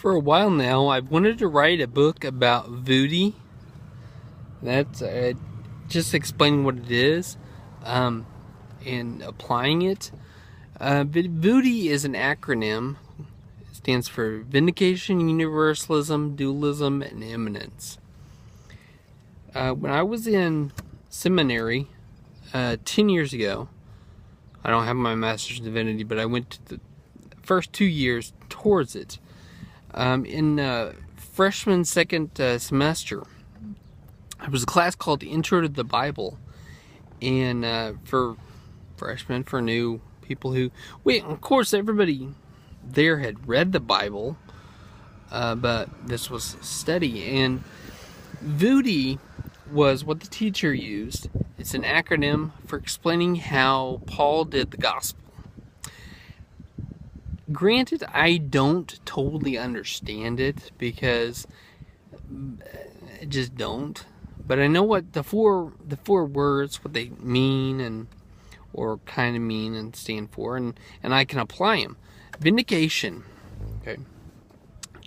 For a while now, I've wanted to write a book about VUDI. That's just explaining what it is and applying it. VUDI is an acronym. It stands for Vindication, Universalism, Dualism, and Immanence. When I was in seminary 10 years ago, I don't have my Master's in Divinity, but I went to the first 2 years towards it. In freshman second semester, there was a class called Intro to the Bible, and for freshmen, for new people who, of course, everybody there had read the Bible, but this was study, and VUDI was what the teacher used. It's an acronym for explaining how Paul did the gospel. Granted, I don't totally understand it because I just don't. But I know what the four words, what they mean and or kind of mean and stand for, and I can apply them. Vindication. Okay.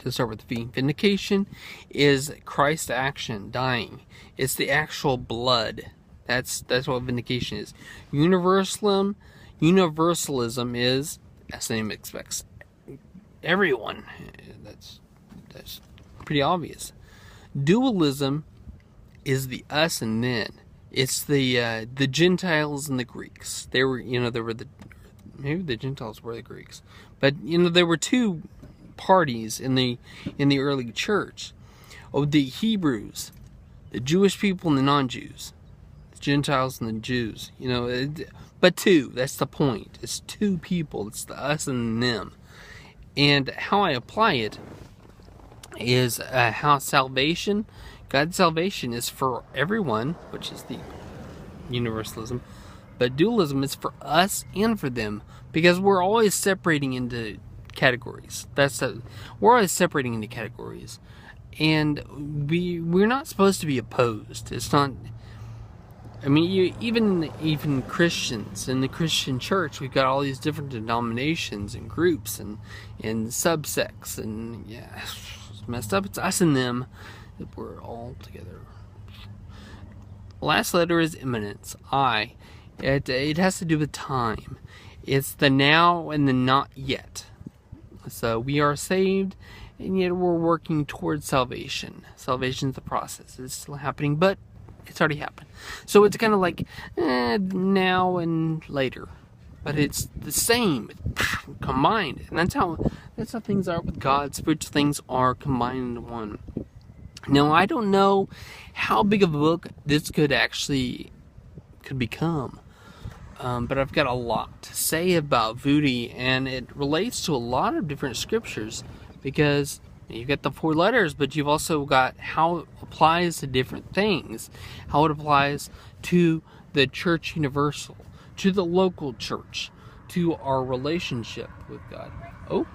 Let's start with the V. Vindication is Christ's action, dying. It's the actual blood. That's what vindication is. Universalism is, as the name expects, everyone. That's pretty obvious. Dualism is the us and then. It's the Gentiles and the Greeks. Maybe the Gentiles were the Greeks, but there were two parties in the early church. The Hebrews, the Jewish people and the non-Jews, the Gentiles and the Jews. But two. That's the point. It's two people. It's the us and them. And how I apply it is how salvation, God's salvation, is for everyone, which is the universalism. But dualism is for us and for them, because we're always separating into categories. We're always separating into categories, and we're not supposed to be opposed. It's not. I mean, even Christians in the Christian church, we've got all these different denominations and groups and subsects, and it's messed up. It's us and them. We're all together. Last letter is immanence. I. It has to do with time. It's the now and the not yet. So we are saved, and yet we're working towards salvation. Salvation's the process. It's still happening, but it's already happened. So it's kind of like now and later, but it's the same, combined. And that's how things are with God. Spiritual things are combined into one. Now, I don't know how big of a book this could become, but I've got a lot to say about VUDI, and it relates to a lot of different scriptures, because you've got the 4 letters, but you've also got how it applies to different things, how it applies to the church universal, to the local church, to our relationship with God. Oh.